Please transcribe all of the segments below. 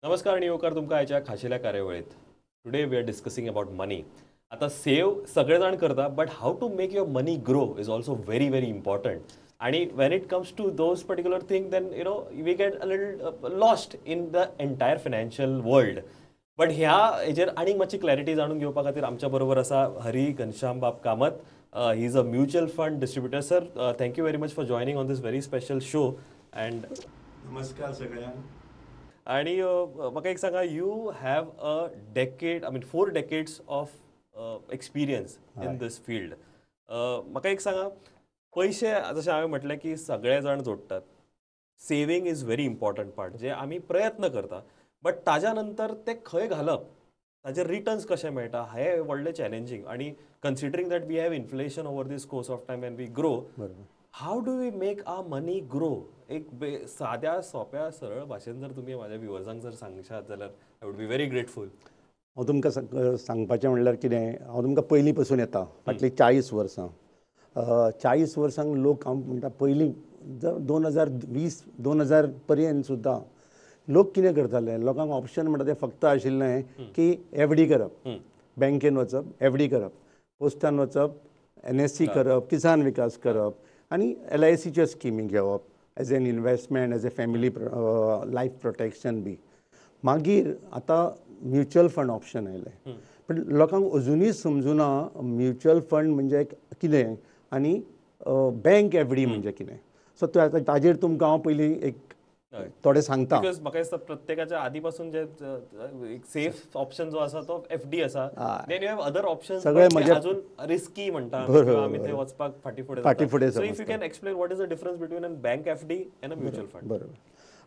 नमस्कार आणि येवकार तुमकां आयच्या खाशेल्या कार्यावळीत. Today we are discussing about money. आता सेव सगळे जाण करता, but how to make your money grow is also very very important. आणि when it comes to those particular thing then we get a little lost in the entire financial world. But ह्या हेजेर आनीक मातशी clarity जाणून घेवपा खातीर आमच्या बरोबर आसा हरी घनश्याम बाब Kamat. He is a mutual fund distributor. Sir, thank you very much for joining on this very special show. And नमस्कार सगळ्यांना. आणि म्हाका एक सांगा, you have a decade, 4 decades of experience in this field. म्हाका एक सांगा, पैसे जशें हांवें म्हटलें की सगळे जाण जोडटात. Saving is very important part, जे आमी प्रयत्न करता, बट ताज्या नंतर ते खंय घालप, ताजे रिटर्न्स कशे मेळटा, हे व्हडलें चॅलेंजींग. आणि considering that we have inflation over this course of time and we grow, how do we make our money grow? एक साध्या सोप्या सरळ भाशेन जर तुम्ही माझ्या व्ह्युअर्सांक जर सांगशात जाल्यार I would be very grateful. हांव तुमकां सांगपाचें म्हणल्यार कितें, हांव तुमकां पयलीं पासून येता, फाटलीं 40 वर्सां. 40 वर्सांक लोक हांव म्हणटा पयलीं 2020-2000 पर्यंत सुद्दां लोक कितें करताले, लोकांक ऑप्शन म्हणटा तें फक्त आशिल्लें की एफडी करप, बँकेन वचप एफडी करप, पोस्टान वचप NSC करप, किसान विकास करप आनी LICच्यो स्किमी घेवप as an investment, as a family life protection बी. मागीर आतां म्युच्युअल फंड ऑप्शन आयलें, पण लोकांक अजुनूय समजुना म्युच्युअल फंड म्हणजे कितें आनी बँक एफडी म्हणजे कितें. सो ताजेर तुमकां हांव पयलीं एक थोडें सांगता. बिकॉज म्हाका दिसता प्रत्येकाच्या आदी पासून जे एक सेफ ऑप्शन जो आसा तो एफडी आसा. Then you have other options सगळे म्हणजे अजून रिस्की म्हणटा, आमी थंय वचपाक फाटी फुडें. So if you can explain what is the difference between a bank FD end a mutual fund. बरोबर.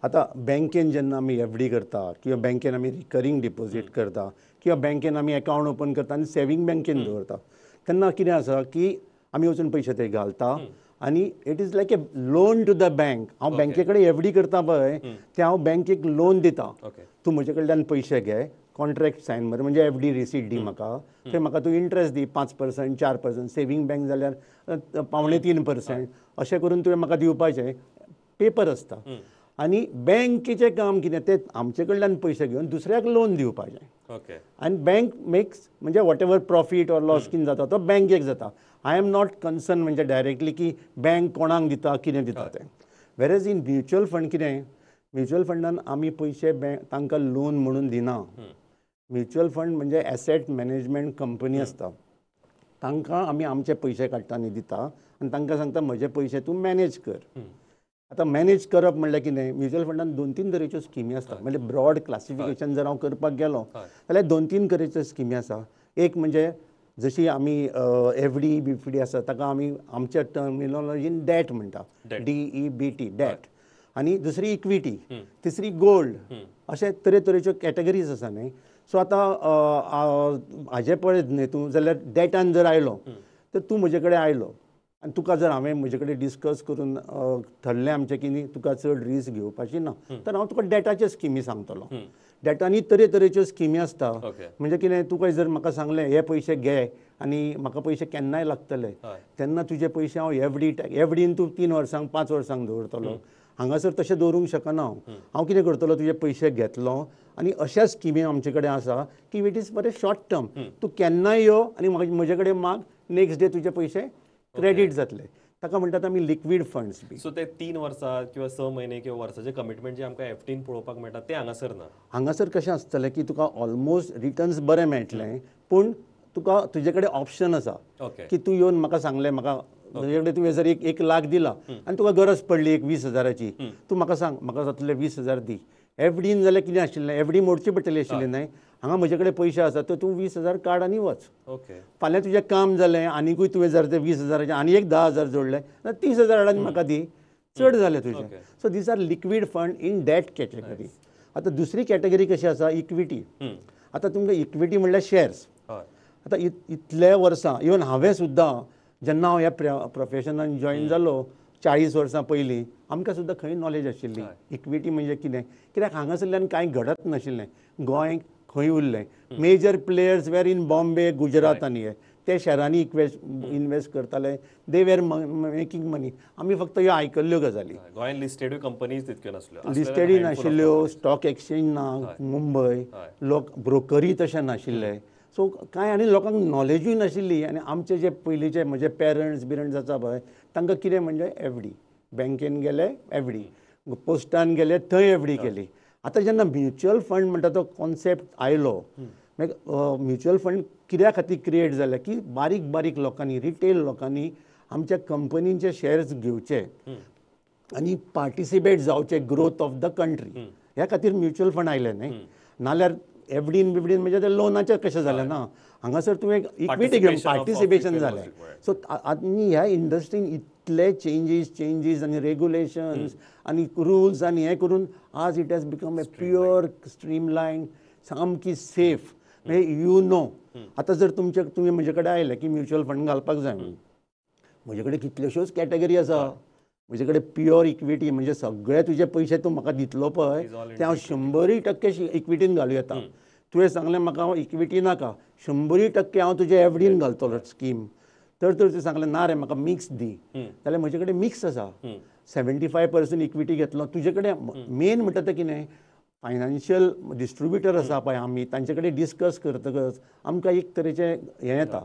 आतां बँकेन जेन्ना आमी एफडी करता किंवा बँकेन आमी रिकरींग डिपॉझीट करता किंवा बँकेन आमी अकावंट ओपन करता आनी सेविंग बँकेन दवरता, तेन्ना कितें आसा की आमी वचून पयशे थंय घालता आनी it is like a loan to the bank. हांव बँके कडेन एफडी करता पळय, ते हांव बँकेक लोन दिता. तूं म्हजे कडल्यान पयशे घे, कॉन्ट्रॅक्ट सायन मार, म्हणजे एफडी रिसीट दी म्हाका, थंय म्हाका तूं इंट्रस्ट दी 5%, 4%, सेविंग बँक जाल्यार 2.5% अशें करून तुवें म्हाका दिवपाचें. पेपर आसता. आनी बँकेचें काम कितें, तें आमचे कडल्यान पयशे घेवन दुसऱ्याक लोन दिवपाचें. आनी बँक मेक्स म्हणजे what ever profit or loss कितें जाता तो बँकेक जाता. आय एम नॉट कन्सर्न म्हणजे डायरेक्टली की बँक कोणाक दिता कितें दिता तें. वेरएज इन म्युच्युअल फंड कितें, म्युच्युअल फंडान आमी पयशे तांकां लोन म्हणून दिना. म्युच्युअल फंड म्हणजे एसेट मॅनेजमेंट कंपनी आसता, तांकां आमी आमचे पयशे काडटा आनी दिता आनी तांकां सांगता म्हजे पयशे तूं मॅनेज कर. आतां मॅनेज करप म्हणल्यार कितें, म्युच्युअल फंडान 2-3 तरेच्यो स्किमी आसता. म्हणजे ब्रॉड क्लासिफिकेशन जर हांव करपाक गेलो जाल्यार 2-3 तरेच्यो स्किमी आसा. एक म्हणजे जशी आमी एफडी बिफडी आसा ताका आमी आमच्या टर्मिनॉलॉजीन डॅट म्हणटा, DEBT डॅट. आनी दुसरी इक्विटी, तिसरी गोल्ड. अशे तरेच्यो कॅटेगरीज आसा न्ही. सो आतां हाजे पळयत न्ही तूं जाल्यार डॅटान जर आयलो तर तूं म्हजे कडेन आयलो आनी तुका जर हांवें म्हजे कडेन डिस्कस करून थरलें आमचें की न्ही तुका चड रिस्क घेवपाची ना, तर हांव तुका डॅटाचे स्किमी सांगतलो. डॅटानी तरेच्यो स्किमी आसता. म्हणजे कितें, तुका जर म्हाका सांगलें हे पयशे घे आनी म्हाका पयशे केन्नाय लागतले, तेन्ना तुजे पयशे हांव एफडीन तूं 3 वर्सांक 5 वर्सांक दवरतलो. हांगासर तशें दवरूंक शकना हांव कितें करतलो, तुजे पयशे घेतलो आनी अशा स्किमी आमचे कडेन आसा की it is for a short term. तूं केन्नाय यो आनी म्हजे कडेन माग, नेक्स्ट डे तुजे पयशे क्रेडीट जातले. ताका म्हणटात आमी लिक्वीड फंड्स बी. सो ते 3 वर्सां किंवा 6 म्हयने किंवा वर्साचे कमिटमेंट जे आमकां एफडीन पळोवपाक मेळटा ते हांगासर ना. हांगासर कशें आसतलें की तुका ऑलमोस्ट रिटर्न्स बरें मेळटलें, पूण तुका तुजे कडेन ऑप्शन आसा की तूं येवन म्हाका सांगलें, म्हाका तुजे कडेन तुवें जर 1 लाख दिला आनी तुका गरज पडली 20,000ची, तूं म्हाका सांग म्हाका जातले 20,000 दी. एफडीन जाल्यार कितें आशिल्लें, एफडी मोडची पडटली आशिल्ली न्हय. हांगा म्हजे कडेन पयशे आसा तर तूं 20,000 काड आनी वच. फाल्यां तुजें काम जालें आनीकूय तुवें जर ते 20,000चे आनी एक 10,000 जोडले जाल्यार 30,000 हाड आनी म्हाका दी, चड जालें तुजें. So these are liquid fund in that category. आतां दुसरी कॅटेगरी कशी आसा, इक्विटी. आतां तुमकां इक्विटी म्हणल्यार शेअर्स. आतां इतले वर्सां इवन हांवें सुद्दां जेन्ना हांव ह्या प्रोफेशनान जॉयन जालो 40 वर्सां पयलीं, आमकां सुद्दां खंय नॉलेज आशिल्ली इक्विटी म्हणजे कितें. कित्याक हांगासरल्यान कांय घडत नाशिल्लें. गोंय खंय उरलें. Major players were in Bombay, Gujarat आनी हे ते शेअरांनी इन्वेस्ट करताले, दे वेर मेकिंग मनी. आमी फक्त ह्यो आयकल्ल्यो गजाली. गोंयांत लिस्टेड कंपनीज तितक्यो नासल्यो, लिस्टेडूय नाशिल्ल्यो, स्टॉक एक्सचेंज ना मुंबय, लोक ब्रोकरी तशें नाशिल्ले. सो कांय आनी लोकांक नॉलेजूय नाशिल्ली. आनी आमचे जे पयलींचे म्हजे पेरंट्स बिरंट्स आसा पळय, तांकां कितें म्हणजे एफडी, बँकेन गेले एफडी, पोस्टान गेले थंय एफडी केली. आतां जेन्ना म्युच्युअल फंड म्हणटा तो कॉन्सेप्ट आयलो, म्युच्युअल फंड कित्या खातीर क्रिएट जाले की बारीक बारीक लोकांनी, रिटेल लोकांनी आमच्या कंपनीचे शेअर्स घेवचे आनी पार्टिसिपेट जावचे ग्रोथ ऑफ द कंट्री. ह्या खातीर म्युच्युअल फंड आयले न्ही. नाल्यार एफडीन बिफडीन म्हणजे ते लोनाचें कशें जालें ना. हांगासर तुवें इक्विटी घेवन पार्टिसिपेशन जालें. सो आनी ह्या इंडस्ट्रीन इतले चेंजीस आनी रेग्युलेशन्स आनी रुल्स आनी हें करून आज it has become a pure streamline, सामकी सेफ. यू नो आतां जर तुमी म्हजे कडेन आयले की म्युच्युअल फंड घालपाक जाय, म्हजे कडेन कितल्योश्योच कॅटेगरी आसा. म्हजे कडेन प्युअर इक्विटी म्हणजे सगळे तुजे पयशे तूं म्हाका दितलो पळय ते हांव 100% इक्विटीन घालूं येता. तुवें सांगलें म्हाका इक्विटी नाका, 100% हांव तुजे एफडीन घालतलो स्कीम. तर तुवें सांगलें ना रे म्हाका मिक्स दी, जाल्यार म्हजे कडेन मिक्स आसा. 75% इक्विटी घेतलो. तुजे कडेन मेन म्हणटा तें कितें, फायनान्शियल डिस्ट्रिब्युटर आसा पळय आमी, तांचे कडेन डिस्कस करतकच आमकां एक तरेचें हें येता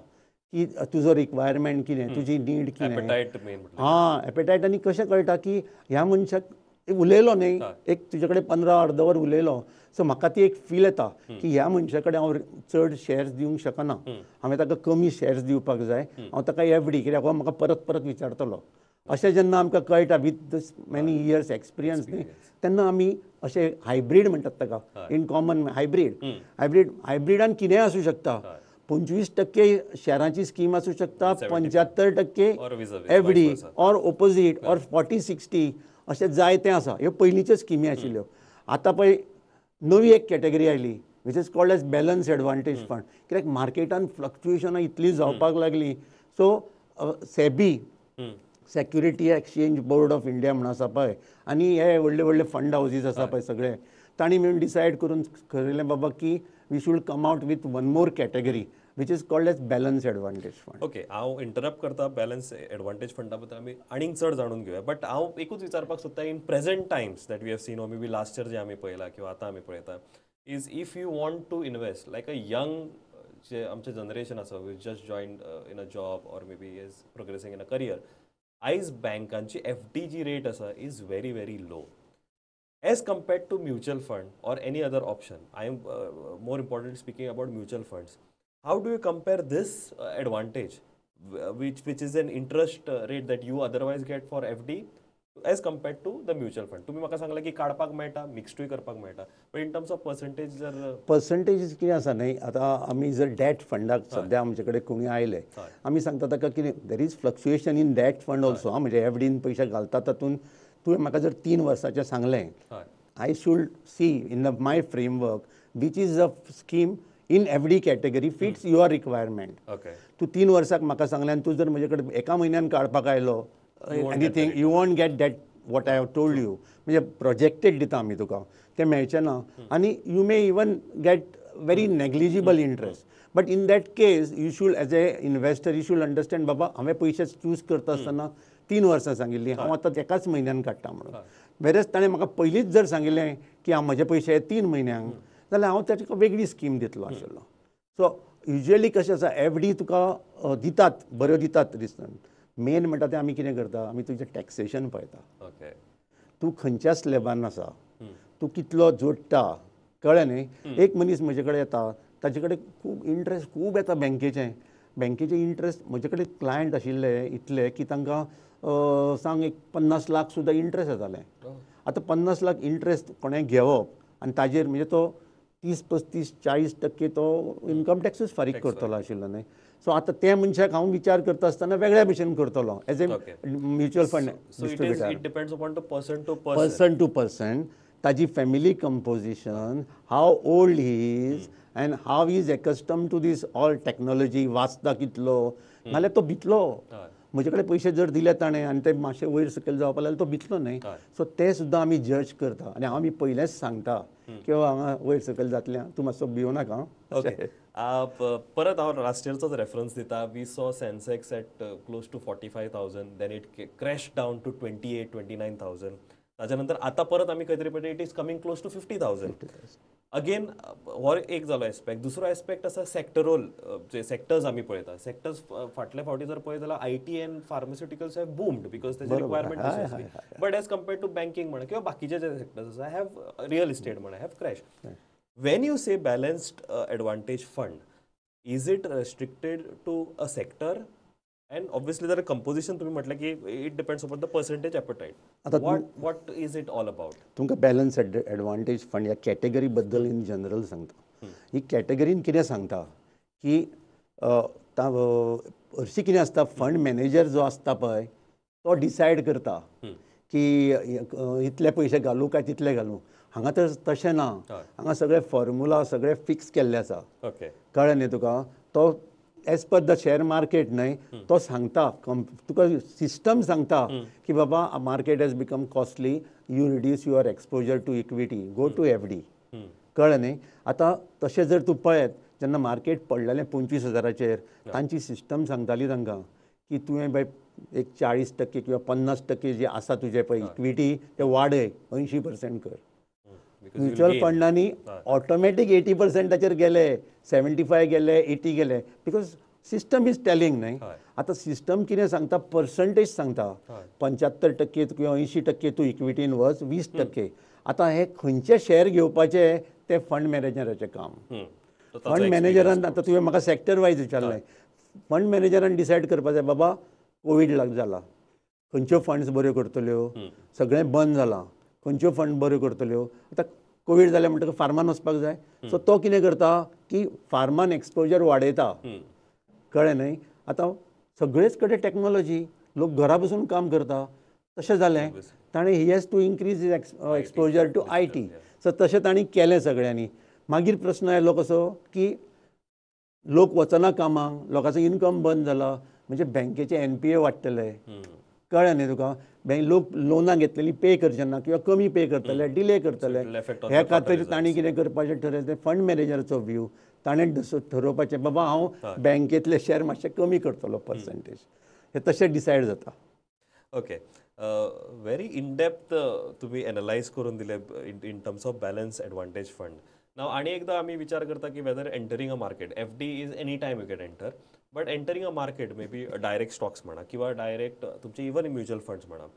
की तुजो रिक्वायरमेंट कितें, तुजी नीड कितें. एपेटायट. आनी कशें कळटा की ह्या मनशाक उलयलो न्ही, एक तुजे कडेन 15 अर्द वर उलयलो, सो म्हाका ती एक फील येता की ह्या मनशा कडेन हांव चड शेअर्स दिवंक शकना, हांवें ताका कमी शेअर्स दिवपाक जाय, हांव ताका एफडी, कित्याक हो म्हाका परत परत विचारतलो. अशें जेन्ना आमकां कळटा with these many years experience न्ही, तेन्ना आमी अशें हायब्रीड म्हणटात ताका, इन कॉमन हायब्रिडान कितेंय आसूं शकता. 25% शेअरांची स्कीम आसूं शकता, 75% एफडी ऑर ओपोजीट ऑर 40-60 अशें जायतें आसा. ह्यो पयलींच्यो स्किमी आशिल्ल्यो. आतां पळय नवी एक कॅटेगरी आयली which is called as balance advantage fund. कित्याक मार्केटान फ्लक्च्युएशनां इतली जावपाक लागली. So SEBI, security exchange board of India म्हणून आसा पळय, आनी हे व्हडले व्हडले फंड हावजीस आसा पळय सगळे, तांणी मेळून डिसायड करून करिल्लें बाबा की we should come out with one more category which is called as balance advantage fund. Okay, हांव इंटरप्ट करता. बॅलन्स एडवांटेज फंडा बद्दल आमी आनीक चड जाणून घेवया. बट हांव एकूच विचारपाक सोदता, in present times that we have seen, or may be last year जे आमी पळयला किंवा आतां आमी पळयता, is if you want to invest like a young जे आमचें जनरेशन आसा we just joined in a job or may be is progressing in a career, आयज बँकांची एफडी जी रेट आसा is very very low as compared to mutual fund or any other option. I am more important speaking about mutual funds. How do you compare this advantage, which is an interest rate that you otherwise get for FD, as compared to the mutual fund? तुम्ही म्हाका सांगला की काडपाक मेळटा, मिक्स्डूय करपाक मेळटा, but in terms of percentage जर percentage कितें आसा न्ही, आतां आमी जर डॅट फंडाक सद्या आमचे कडेन कोणी आयले, आमी सांगता ताका कितें there is fluctuation in that fund also. म्हणजे एफडीन पयशे घालता तातूंत तुवें म्हाका जर 3 वर्साचें सांगलें, I should see in my framework which is a scheme in FD category fits your requirement. तूं 3 वर्साक म्हाका सांगलें आनी तूं जर म्हजे कडेन एका म्हयन्यान काडपाक आयलो anything, you want get that what I have told you. म्हणजे प्रोजेक्टेड दिता आमी तुका, तें मेळचें ना. आनी you may even get very negligible interest. But in that case you should as a investor you should understand बाबा हांवें पयशे चूज करता आसतना 3 वर्सां सांगिल्लीं, हांव आतां एकाच म्हयन्यान काडटा म्हणून. वेरस ताणें म्हाका पयलींच जर सांगिल्लें की हांव म्हजे पयशे 3 म्हयन्यांक, जाल्यार हांव ताका वेगळी स्कीम दितलो आशिल्लो. सो युजली कशें आसा, एफडी तुका दितात, बऱ्यो दितात दिसतात. मेन म्हणटा तें आमी कितें करता, आमी तुजें टॅक्सेशन पळयता. तूं खंयच्या स्लॅबान आसा, तूं कितलो जोडटा, कळ्ळें न्ही. एक मनीस म्हजे कडेन येता, ताजे कडेन खूब इंट्रस्ट खूब येता बँकेचें इंट्रस्ट. म्हजे कडेन क्लायंट आशिल्ले इतले की तांकां सांग एक 50 लाख सुद्दां इंट्रस्ट येतालें. आतां 50 लाख इंट्रस्ट कोणें घेवप आनी ताजेर म्हणजे तो 30-35-40% तो इन्कम टॅक्सूच फारीक करतलो आशिल्लो न्ही. सो आतां त्या मनशाक हांव विचार करता आसतना वेगळ्या भशेन करतलो as a mutual fund distributor. Person to person, ताजी family composition, how old he is and how he is accustom to this all technology, वाचता कितलो, नाल्यार तो भितलो. म्हजे कडेन पयशे जर दिले ताणें आनी ते मातशे वयर सकयल जावपाक लागले तो भितलो न्ही. सो ते सुद्दां आमी जज करता. आनी आमी पयलेंच सांगता किंवा हांगा वयर सकयल जातलें तूं मातसो भिवू नाका ओके परत हांव लास्ट इयरचोच रेफरन्स दिता we saw Sensex at close to 45,000 then it crash down to 28-29,000 ताच्या नंतर आता परत आमी खंय तरी पळयता it is coming close to 50,000 again हो एक जालो एस्पेक्ट दुसरो एस्पेक्ट आसा सेक्टरोल जे सेक्टर्स आमी पळयता सेक्टर्स फाटल्या फावटी जर पळयत जाल्यार IT and pharmaceuticals have boomed because तेजे requirement but as compared to banking म्हणा किंवा बाकीचे जे सेक्टर्स आसा हॅव रियल इस्टेट म्हणा have crash when you say balanced advantage fund is it restricted to a sector and obviously there are composition तुम्ही म्हटलं की it depends upon the percentage appetite what is it all about तुमकां balance advantage fund ह्या category बद्दल in general सांगता ही कॅटेगरीन कितें सांगता की हरशीं कितें आसता फंड मॅनेजर जो आसता पळय तो डिसायड करता की इतले पयशे घालूं काय तितले घालूं हांगा तर तशें ना हांगा सगळे फॉर्मुला सगळे फिक्स केल्ले आसा ओके कळ्ळें न्ही तुका तो as per the share market न्हय तो सांगता तुका सिस्टम सांगता की बाबा market has become costly you reduce your exposure to equity go to FD कळ्ळें न्ही आतां तशें जर तूं पळयत जेन्ना मार्केट पडलेलें 25,000 तांची सिस्टम सांगताली तांकां की तुवें बाय एक 40% किंवा 50% जे आसा तुजें पळय इक्विटी ते वाडय 80% कर म्युच्युअल फंडांनी ऑटोमॅटीक 80% गेले 75 गेले 80 गेले बिकॉज सिस्टम इज टेलिंग न्हय आतां सिस्टम कितें सांगता पर्संटेज सांगता 75% किंवा 80% तूं इक्विटीन वच 20% आतां हे खंयचे शेअर घेवपाचे ते फंड मॅनेजराचें काम फंड मॅनेजरान आतां तुवें म्हाका सेक्टर वायज विचारलें फंड मॅनेजरान डिसायड करपाक जाय बाबा कोवीड जाला खंयच्यो फंड्स बऱ्यो करतल्यो सगळें बंद जालां खंयच्यो फंड बऱ्यो करतल्यो आतां कोवीड जालें म्हणटकच फार्मान वचपाक जाय सो तो कितें करता की फार्मान एक्सपोजर वाडयता कळ्ळें न्हय आतां सगळेच कडेन टॅक्नोलॉजी लोक घरा बसून काम करता तशें जालें ताणें he has to increase exposure to IT so तशें तांणी केलें सगळ्यांनी मागीर प्रश्न आयलो कसो की लोक वचना कामाक लोकांचो इनकम बंद जाला म्हणजे बँकेचे NPA वाडटले कळ्ळें न्ही तुका लोक लोनां घेतलेली पे करचे ना किंवा कमी पे करतले डिले करतले ह्या खातीर तांणी कितें करपाचें ठरयलें तें फंड मॅनेजराचो व्यू ताणें ठरोवपाचें बाबा हांव बँकेतले शेअर मातशे कमी करतलो पर्संटेज हे तशें डिसायड जाता ओके व्हेरी इन डेप्थ तुम्ही एनालायज करून दिले in terms of balance advantage fund नाव आणि एकदा आम्ही विचार करता की whether entering a market FD is any time you can enter but entering a market may be direct stocks म्हणा किंवा डायरेक्ट तुमचे इवन म्युच्युअल फंड्स म्हणा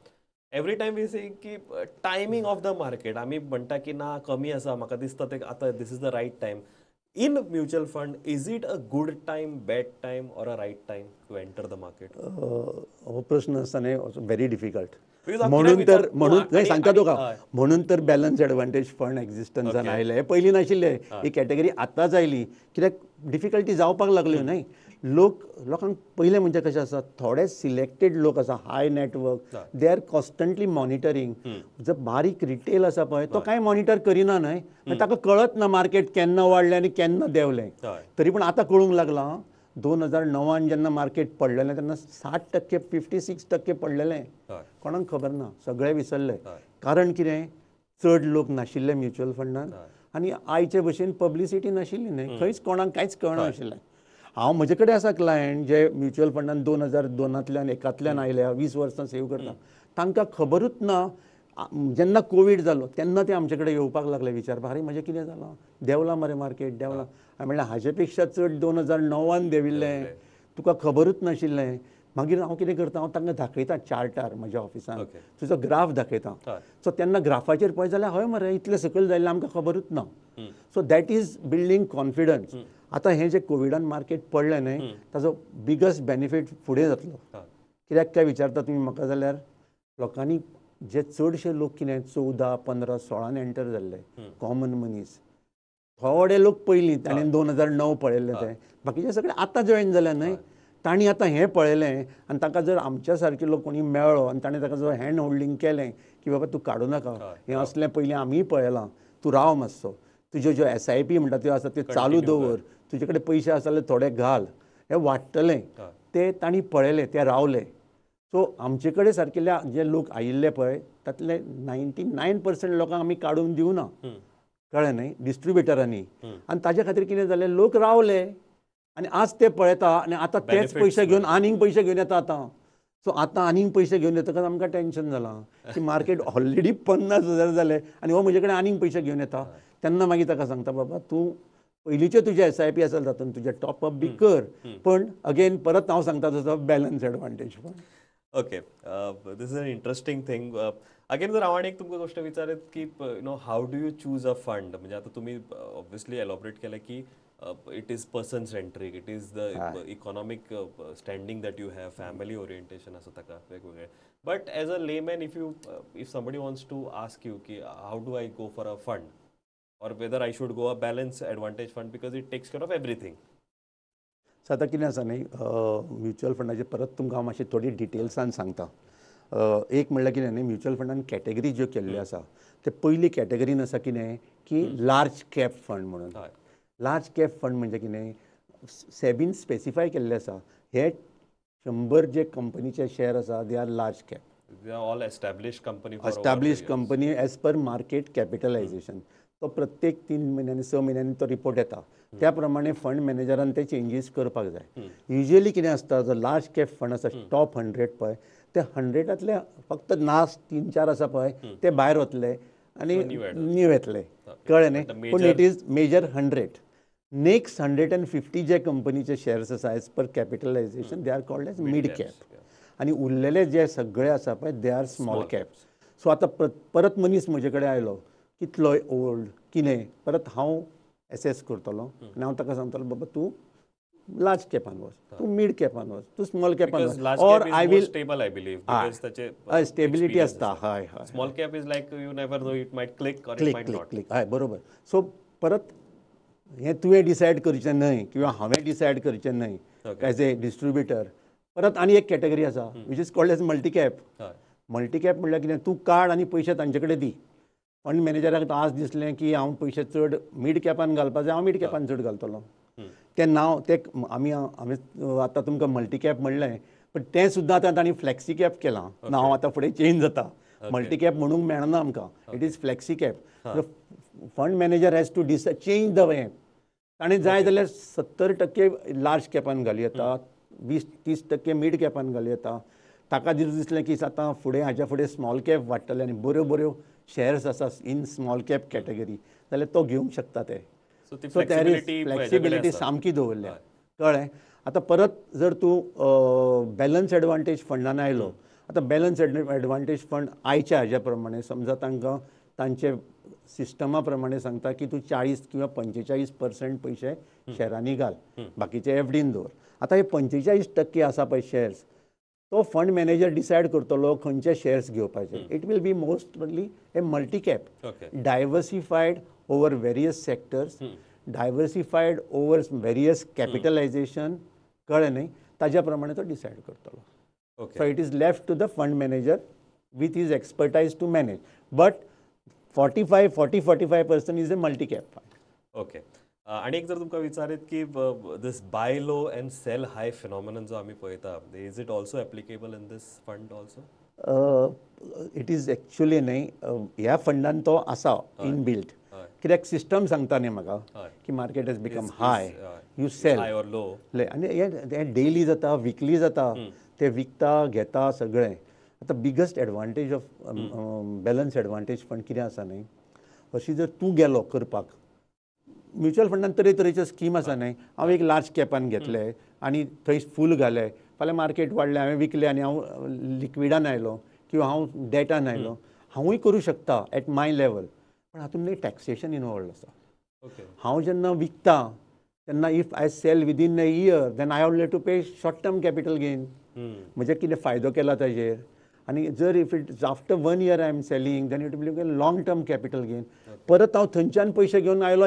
एवरी टाइम वी से की टायमिंग ऑफ द मार्केट आम्ही म्हणटा की ना कमी आसा म्हाका दिसता ते आता this is the right time in mutual fund is it a good time bad time or a right time to enter the market हो प्रश्न आसता न्हय व्हेरी डिफिकल्ट म्हणून सांगता तुका म्हणून तर बॅलन्स एडवांटेज फंड एक्झिस्टन्सान आयले पयलीं नाशिल्ले ही कॅटेगरी आतांच आयली कित्याक डिफिकल्टी जावपाक लागल्यो न्हय लोकांक पयलें म्हणजे कशें आसा थोडे सिलेक्टेड लोक आसा high network they are constantly monitoring जो बारीक रिटेल आसा पळय तो कांय मॉनिटर करिना न्हय ताका कळत ना मार्केट केन्ना वाडलें आनी केन्ना देंवलें तरी पूण आतां कळूंक लागलां 2009 जेन्ना मार्केट पडलेलें तेन्ना 60% 56% पडलेलें कोणाक खबर ना सगळे विसरले कारण कितें चड लोक नाशिल्ले म्युच्युअल फंडान आनी आयचे भशेन पब्लिसिटी नाशिल्ली न्हय खंयच कोणाक कांयच कळनाशिल्लें हांव म्हजे कडेन आसा क्लायंट जे म्युच्युअल फंडान 2002 1 आयल्या 20 वर्सां सेव करता तांकां खबरूच ना जेन्ना कोवीड जालो तेन्ना ते आमचे कडेन येवपाक लागले विचारपाक अरे म्हजें कितें जालां देंवलां मरे मार्केट देंवलां हांवें म्हणलें हाजे पेक्षा चड 2009 देंविल्लें तुका खबरूच नाशिल्लें मागीर हांव कितें करता हांव तांकां दाखयता चार्टार म्हज्या ऑफिसान तुजो ग्राफ दाखयता सो तेन्ना ग्राफाचेर पळय जाल्यार हय मरे इतलें सकयल जाल्लें आमकां खबरूच ना so that is building confidence आतां हें जें कोविडान मार्केट पडलें न्हय ताजो बिगस्ट बेनिफीट फुडें जातलो कित्याक काय विचारता तुमी म्हाका जाल्यार लोकांनी जे चडशे लोक कितें 14, 15, 16 एंटर जाल्ले कॉमन मनीस थोडे लोक पयलीं ताणें 2009 पळयल्ले ते बाकीचे सगळे आतां जॉईन जाल्या न्हय तांणी आतां हें पळयलें आनी ताका जर आमच्या सारके लोक कोणी मेळ्ळो आनी ताणें ताका जर हँड होल्डिंग केलें की बाबा तूं काडूं नाका हें असलें पयलीं आमीय पळयलां तूं राव मातसो तुज्यो ज्यो SIP म्हणटा त्यो आसा त्यो चालू दवर तुजे कडेन पयशे आसा जाल्यार थोडे घाल हें वाडटलें ते तांणी पळयलें ते रावले सो आमचे कडेन सारकेल्या जे लोक आयिल्ले पळय तातले 99% लोकांक आमी काडून दिवना कळ्ळें न्ही डिस्ट्रिब्युटरांनी आनी ताज्या खातीर कितें जालें लोक रावले आनी आज ते पळयता आनी आतां तेच पयशे घेवन आनीक पयशे घेवन येता आतां सो आतां आनीक पयशे घेवन येतकच आमकां टेन्शन जालां की मार्केट ऑलरेडी 50,000 जालें आनी हो म्हजे कडेन आनीक पयशे घेवन येता तेन्ना मागीर ताका सांगता बाबा तूं पयलींचे तुजे SIP आसत तातूंत तुजे टॉपअप बी कर पण अगेन परत हांव सांगता तसो balance advantage fund. Okay this is an interesting thing. Again जर हांव एक तुमकां गोश्ट विचारीत की how do you choose a fund म्हणजे आता तुम्ही ऑब्वियसली एलॉबरेट केलं की it is person centric, it is the economic standing that you have, family orientation असं ताका वेगवेगळे. But as a layman if somebody wants to ask you की how do I go for a fund or whether I should go a balance advantage fund because it takes care of everything. So आतां कितें आसा न्ही mutual फंडाचे परत तुमकां हांव मातशी थोडी डिटेल्सान सांगता. एक म्हणल्यार कितें न्ही म्युच्युअल फंडान कॅटेगरी ज्यो केल्ल्यो आसा ते पयली कॅटेगरीन आसा कितें की लार्ज कॅप फंड म्हणून. लार्ज कॅप फंड म्हणजे कितें सेबीन स्पेसिफाय केल्लें आसा हे 100 जे कंपनीचे शेअर आसा they are large cap. They are all established company for established company as per market capitalisation. तो प्रत्येक 3 महिन्यांनी 6 महिन्यांनी तो रिपोर्ट येता त्या प्रमाणे फंड मॅनेजरान ते चेंजीस करपाक जाय. युजली कितें आसता जो लार्ज कॅप फंड आसा टॉप 100 पळय ते 100तले फक्त नास्ट 3-4 आसा पळय ते भायर वतले आनी न्यू येतले कळ्ळें न्ही पूण इट इज मेजर 100. नेक्स्ट 150 जे कंपनीचे शेअर्स आसा as per capitalization they are called as mid cap आनी उरलेले जे सगळे आसा पळय they are small cap. So आतां परत मनीस म्हजे कडेन आयलो कितलो ओल्ड कितें परत हांव एसेस करतलो आनी हांव ताका सांगतलो बाबा तूं लार्ज कॅपान वच, तूं मिड कॅपान वच, तूं स्मॉल कॅपान वच or I will stable I believe because ताचे स्टेबिलिटी आसता. हय हय small cap is like you never know it might click or it click might click not. Click हय बरोबर. सो परत हें तुवें डिसायड करचें न्हय किंवा हांवें डिसायड करचें न्हय एज ए डिस्ट्रिब्युटर. परत आनी एक कॅटेगरी आसा which is called as multi cap. Multi cap म्हणल्यार कितें तूं काड आनी पयशे तांचे कडेन दी. फंड मॅनेजराक आज दिसलें की हांव पयशे चड मिड कॅपान घालपाक जाय हांव मिड कॅपान चड घालतलो. तें नांव तें आमी आतां तुमकां मल्टी कॅप म्हणलें पण तें सुद्दां आतां तांणी फ्लॅक्सी कॅप केलां. नांव आतां फुडें चेंज जाता. मल्टी कॅप म्हणूंक मेळना आमकां. It is flexi cap. Fund manager has to change the way. ताणें जाय जाल्यार 70% लार्ज कॅपान घालूं येता, 20-30% मिड कॅपान घालूं येता. ताका दिसलें की आतां फुडें हाच्या फुडें स्मॉल कॅप वाडटले आनी बऱ्यो बऱ्यो शेअर्स आसा इन स्मॉल कॅप कॅटेगरी जाल्यार तो घेवंक शकता ते. सो देर इज फ्लेक्सिबिलिटी सामकी दवरल्या कळ्ळें. आतां परत जर तूं बॅलन्स एडवांटेज फंडान आयलो आतां बॅलन्स एडवांटेज फंड आयच्या हाज्या प्रमाणे समजा तांकां तांचे सिस्टमा प्रमाणे सांगता की तूं 40 किंवा 45% पयशे शेअरांनी घाल बाकीचे एफडीन दवर. आतां हे 45% आसा पळय शेअर्स तो फंड मॅनेजर डिसायड करतलो खंयचे शेअर्स घेवपाचे. It will be mostly a multi cap diversified over various sectors, diversified over various capitalisation कळ्ळें न्ही ताज्या प्रमाणे तो डिसायड करतलो. So it is left to the fund manager with his expertise to manage. But 40-45% is a multi cap fund. Okay. आणि एक जर तुमकां विचारीत की this buy low and sell high phenomenon जो आमी पळयता is it also applicable in this fund also? It is actually न्ही ह्या फंडान तो आसा इन बिल्ट कित्याक सिस्टम सांगता न्ही म्हाका की market has become high you sell high or low आनी हें डेली जाता विकली जाता ते विकता घेता सगळें. आतां biggest advantage of balance advantage fund कितें आसा न्ही अशी जर तूं गेलो करपाक म्युच्युअल फंडान तरेतरेच्यो स्कीम आसा न्ही. हांव एक लार्ज कॅपान घेतले आनी थंय फूल घाले फाल्यां मार्केट वाडलें हांवें विकलें आनी हांव लिक्विडान आयलो किंवा हांव डेटान आयलो हांवूय करूं शकता एट माय लेवल. पण हातूंत न्ही टॅक्सेशन इनवॉल्ड आसा. हांव जेन्ना विकता तेन्ना if I sell within a year then I have to pay short term capital gain. म्हणजे कितें फायदो केला ताजेर. आनी जर if it after 1 year I am selling then it will be long term capital gain. परत हांव थंयच्यान पयशे घेवन आयलो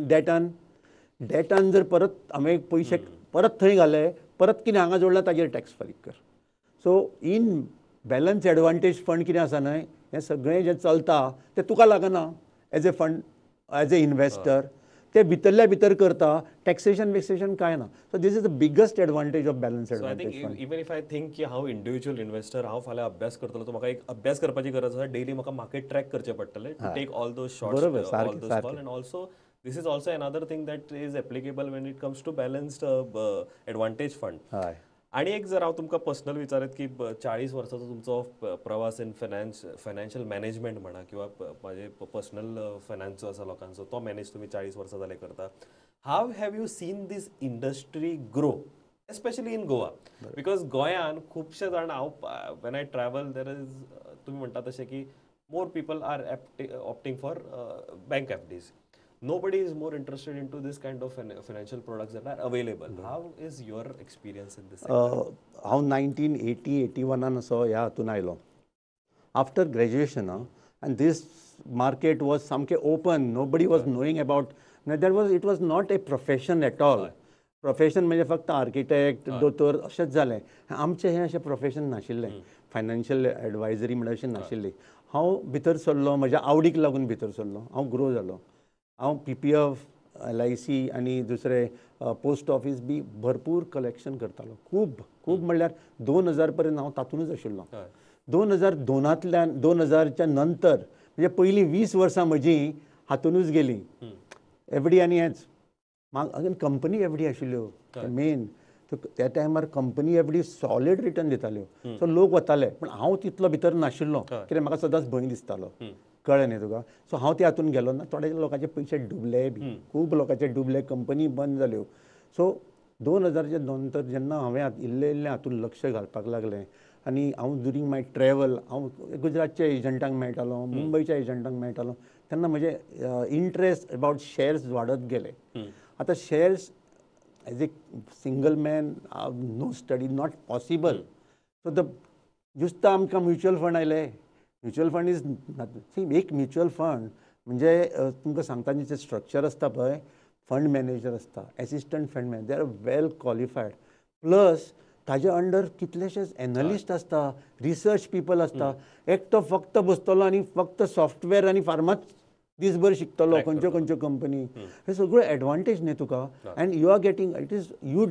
डेटान जर परत हांवें पयशे परत थंय घाले परत कितें हांगा जोडला ताजेर टॅक्स फारीक कर. So in balance advantage fund कितें आसा न्हय हें सगळें जें चलता तें तुका लागना as a fund as a investor. ते भितरल्या भितर करता, टॅक्सेशन काय ना. So this is the biggest advantage of balance so I think advantage. Even if I think की हांव इंडिव्हिज्युअल इन्व्हेस्टर हांव फाल्यां अभ्यास करतलो तर म्हाका एक अभ्यास करपाची गरज आसा. डेली म्हाका मार्केट ट्रॅक करचें पडटलें to take all those shorts, बरोबर, all those call. And also this is also another thing that is applicable when it comes to balanced advantage fund. हय. आणि एक जर हांव तुमकां पर्सनल विचारत की 40 वर्सांचो तुमचो प्रवास इन फायनान्शियल मॅनेजमेंट म्हणा किंवा माझे पर्सनल फायनान्स जो आसा लोकांचो तो मॅनेज तुम्ही 40 वर्सां जाले करता. How have you seen this industry grow especially in Goa? Because गोंयान खुबशे जाण हांव when I travel there is तुम्ही म्हणटा तशें की more people are opting for bank FDs. Nobody is more interested into this kind of financial products that are available. How is your experience in this sector? हांव 1980-81 असो ह्या हातून आयलो after graduation. And this market was सामकें open. Nobody was knowing about it was not a profession at all. Profession म्हणजे फक्त architect, दोतोर अशेंच जालें. आमचें हें अशें प्रोफेशन नाशिल्लें. फायनान्शियल एडवायजरी म्हणून अशी नाशिल्ली. हांव भितर सरलो, म्हज्या आवडीक लागून भितर सरलो, हांव ग्रो जालो. हांव PPF, LIC आनी दुसरे पोस्ट ऑफीस बी भरपूर कलेक्शन करतालो. खूब म्हणल्यार 2000 पर्यंत हांव तातूंतच आशिल्लो. 2002तल्यान 2000च्या नंतर म्हणजे पयलीं 20 वर्सां म्हजीं हातूनच गेली. FD आनी हेंच अगेन कंपनी FD आशिल्ल्यो मेन. त्या टायमार कंपनी FD सॉलिड रिटर्न दिताल्यो. सो लोक वताले, पूण हांव तितलो भितर नाशिल्लो कित्याक म्हाका सदांच भंय दिसतालो. कळ्ळें न्ही तुका? सो हांव त्या हातून गेलो ना. थोडे लोकांचे पयशे डुबले बी, खूब लोकांचे डुबले, कंपनी बंद जाल्यो. सो 2000च्या नंतर जेन्ना हांवें इल्लें हातून लक्ष घालपाक लागलें आनी हांव ड्युरींग माय ट्रॅवल हांव गुजरातच्या एजंटांक मेळटालो, मुंबयच्या एजंटांक मेळटालो, तेन्ना म्हजे इंट्रस्ट अबावट शेअर्स वाडत गेले. आतां shares as a single man no study not possible. So जुस्त आमकां म्युच्युअल फंड आयले. म्युच्युअल फंड इज एक म्युच्युअल फंड म्हणजे तुमकां सांगता जें स्ट्रक्चर आसता पळय, फंड मॅनेजर आसता, assistant fund manager, they are well qualified. Plus ताजे अंडर कितलेशेच एनालिस्ट आसता, रिसर्च पीपल आसता. एकटो फक्त बसतलो आनी फक्त सॉफ्टवेअर आनी फार्माच दीसभर शिकतलो, खंयच्यो कंपनी. हे सगळ्यो एडवांटेज न्ही तुका. And you are getting it is you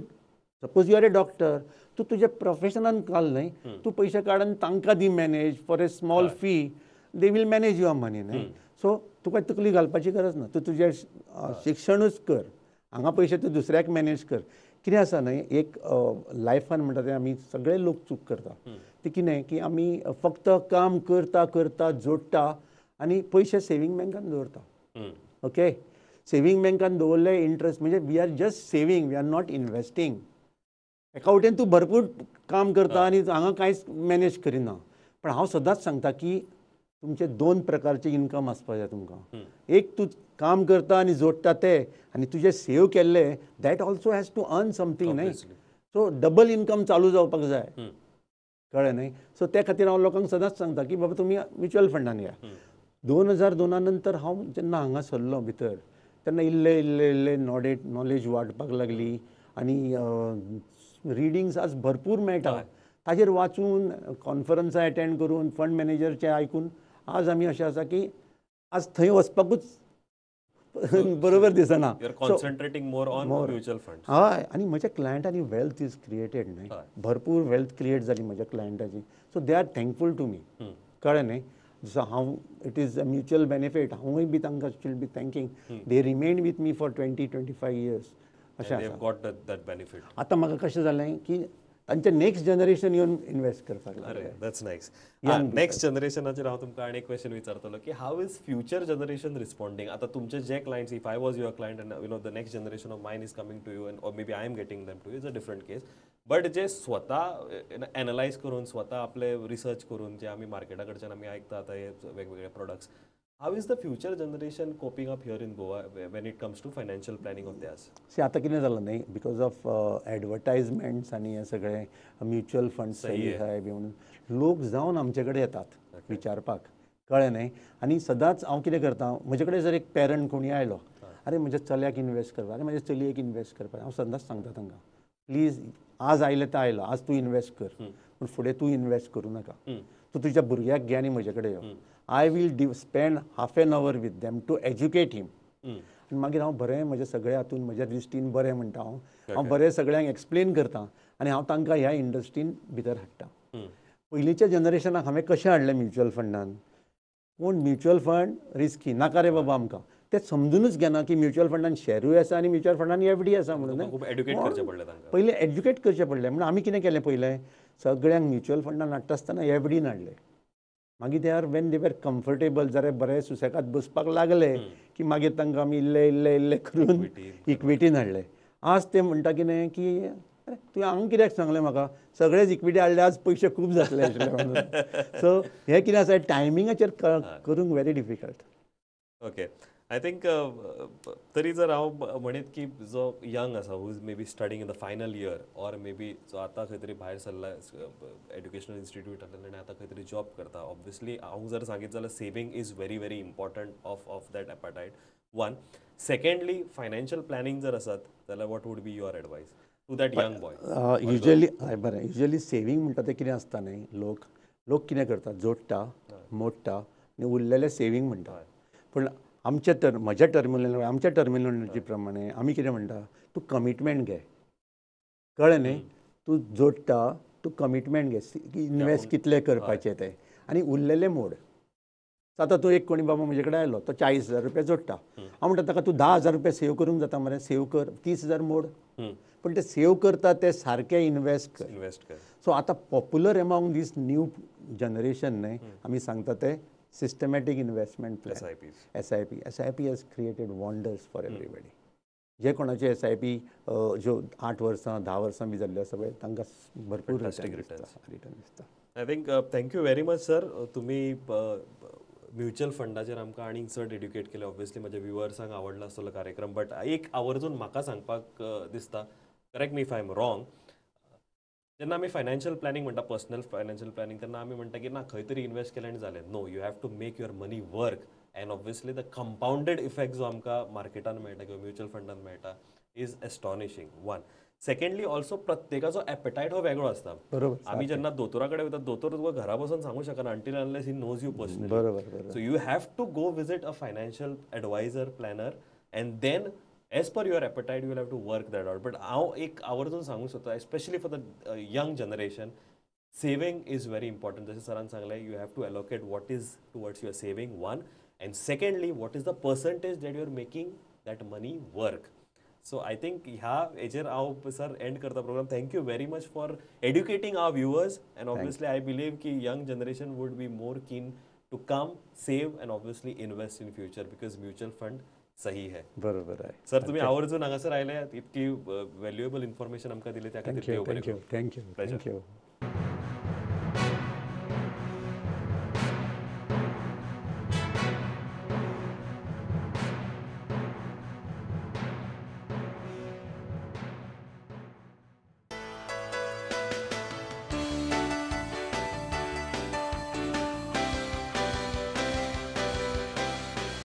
suppose you are a doctor, तूं तुज्या प्रोफेशनान घाल न्हय, तूं पयशे काडून तांकां दी manage for a small fee, they will manage your money न्हय. सो तुका तकली घालपाची गरज ना. तूं तुजें शिक्षणूच कर, हांगा पयशे तूं दुसऱ्याक मॅनेज कर. कितें आसा न्हय, एक लायफान म्हणटा तें आमी सगळे लोक चूक करता. ती कितें की आमी फक्त काम करता जोडटा आनी पयशे सेविंग बँकान दवरता. ओके, सेविंग बँकान दवरले इंट्रस्ट म्हणजे we are just saving, we are not investing. एका वटेन तूं भरपूर काम करता आनी हांगा कांयच मॅनेज करिना. पण हांव सदांच सांगता की तुमचे 2 प्रकारचे इनकम आसपाक जाय तुमकां. एक तूं काम करता आनी जोडटा ते, आनी तुजे सेव केल्ले that also has to earn something न्हय. सो डबल इनकम चालू जावपाक जाय. कळ्ळें न्हय. सो त्या खातीर हांव लोकांक सदांच सांगता की बाबा तुमी म्युच्युअल फंडान या. 2002 नंतर हांव जेन्ना हांगा सरलो भितर तेन्ना इल्ले नॉलेज वाडपाक लागली आनी रिडिंग्स आज भरपूर मेळटा. ताजेर वाचून, कॉन्फरन्सां अटेंड करून, फंड मॅनेजरचे आयकून आज आमी अशें आसा की आज थंय वचपाकूच बरोबर दिसना. Concentrating more on mutual fund. हय, आनी म्हज्या क्लायंटांनी वेल्थ इज क्रिएटेड न्हय. भरपूर वेल्थ क्रिएट जाली म्हज्या क्लायंटाची. So they are thankful to me. कळ्ळें न्हय. जसो हांव it is a mutual benefit, हांवूय बी तांकां shall be thanking. They remain with me for 20-25 years. अशें आसा. आतां म्हाका कशें जालें की तांचे नेक्स्ट जनरेशन येवन इन्वेस्ट करपाक लागले. That's nice. नेक्स्ट जनरेशनाचेर हांव तुमकां आनी एक क्वेश्चन विचारतलो की how is future generation responding? आतां तुमचे जे clients, if I was your client and you know the next generation of mine is coming to you and or may be I am getting them to you, is a different case. But जे स्वता analyse करून, स्वता आपले research करून जे आमी Marketa कडच्यान आमी आयकता आतां हे वेगवेगळे products, how is the future generation coping up here in Goa when it comes to financial planning of that's? See आतां कितें जालां न्हय, बिकॉज ऑफ एडवर्टायजमेंट्स आनी हे सगळे म्युच्युअल फंड सही आहाय बी म्हणून लोक जावन आमचे कडेन येतात विचारपाक. कळ्ळें न्हय. आनी सदांच हांव कितें करता, म्हजे कडेन जर एक पेरंट कोणी आयलो, अरे म्हज्या चल्याक इन्वेस्ट करपा, अरे म्हज्या चलयेक इन्वेस्ट करपा, हांव सदांच सांगता तांकां प्लीज आज आयलें तें आयलां, आज तूं इन्वेस्ट कर, पूण फुडें तूं इन्वेस्ट करूं नाका. तूं तुज्या भुरग्याक घे आनी म्हजे कडेन यो. I will spend half an hour with them to educate him. मागीर हांव बरें म्हज्या सगळ्या हातून म्हज्या दृश्टीन बरें म्हणटा हांव बरें सगळ्यांक एक्सप्लेन करता आनी हांव तांकां ह्या इंडस्ट्रीन भितर हाडटा. पयलींच्या जनरेशनाक हांवें कशें हाडलें म्युच्युअल फंडान, पूण म्युच्युअल फंड रिस्की नाका रे बाबा आमकां, ते समजूनच घेना की म्युच्युअल फंडान शेरूय आसा आनी म्युच्युअल फंडान एफडी आसा म्हणून. खूप एड्युकेट करचें पडलें तांकां. पयलीं एड्युकेट करचें पडलें म्हणून आमी कितें केलें पयलें, सगळ्यांक म्युच्युअल फंडान हाडटा आसतना एफडीन हाडलें. मागीर ते आर वेन दे वर कम्फर्टेबल जाल्यार बरें सुसेगाद बसपाक लागले की मागीर तांकां आमी इल्ले इल्ले इल्ले करून इक्विटीन हाडले. आज ते म्हणटा कितें की अरे तुवें हांगा कित्याक सांगलें म्हाका, सगळेच इक्विटी हाडले आज पयशे खूब जातले आशिल्ले म्हणून. सो हें कितें आसा टायमिंगाचेर करूंक very difficult. Okay, I think तरी जर हांव म्हणीत की जो यंग आसा who is may be studying in the final year or may बी जो आतां खंय तरी भायर सरला एड्युकेशनल इन्स्टिट्यूटांतल्यान आनी आतां खंय तरी जॉब करता, ऑब्वियसली हांव जर सांगीत जाल्यार saving is very very important of that appetite. One, secondly financial planning जर आसत जाल्यार what would be your advice to that young boy? Usually saving म्हणटा तें कितें आसता न्ही, लोक कितें करतात, जोडटा मोडटा आनी उरलेलें सेविंग म्हणटा. पूण म्हज्या टर्मिनोलॉजी प्रमाणे आमी कितें म्हणटा, तूं कमिटमेंट घे, कळ्ळें न्ही, तूं जोडटा तूं कमिटमेंट घे, इन्वेस्ट कितले करपाचें तें आनी उरलेलें मोड. आतां तूं एक कोणी बाबा म्हजे कडेन आयलो, तो 40,000 रुपया जोडटा, हांव म्हणटा ताका तूं 10,000 रुपया सेव करूंक जाता मरे, सेव कर, 30,000 मोड. पण ते सेव करता ते सारके इन्वेस्ट कर. सो आतां पॉप्युलर एमांग दीस न्यू जनरेशन न्हय, आमी सांगता ते systematic investment plan, SIP has created wonders for everybody. जे कोणाचे SIP ज्यो 8 वर्सां 10 वर्सां बी जाल्ल्यो आसा पळय तांकां भरपूर रिटर्न दिसता. I think thank you very much sir, तुमी म्युच्युअल फंडाचेर आमकां आनीक चड एड्युकेट केलें. ऑब्वियसली म्हज्या व्ह्युअर्सांक आवडला आसतलो कार्यक्रम, बट एक आवर्जून म्हाका सांगपाक दिसता, correct me if I am wrong, जेन्ना आमी फायनान्शियल प्लॅनिंग म्हणटा, पर्सनल फायनान्शियल प्लॅनिंग, तेन्ना आमी म्हणटा की ना खंय तरी इन्वेस्ट केलें आनी जालें. No, you have to make your money work, and obviously the compounded effect जो आमकां मार्केटान मेळटा किंवा म्युच्युअल फंडान मेळटा is astonishing. One, secondly also प्रत्येकाचो एपेटायट हो वेगळो आसता. आमी जेन्ना दोतोरा कडेन वयता, दोतोर तुका घरा बसून सांगूंक शकना until unless he knows you personally. So you have to go visit a financial adviser, planner, and then as per your appetite you have to work that out. But हांव एक आवर्जून सांगूंक सोदता, especially for the young generation, saving is very important. जशें सरान सांगलें, you have to allocate what is towards your saving, one, and secondly what is the percentage that you are making that money work. So I think ह्या हेजेर हांव sir end करता programme. Thank you very much for educating our viewers, and obviously I believe की young generation would be more keen to come, save and obviously invest in future, because mutual fund सही है. बरोबर आहे sir, तुम्ही आवर्जून हांगासर आयले, इतकी व्हॅल्युएबल इन्फॉर्मेशन आमकां दिली त्या खातीर. थँक्यू.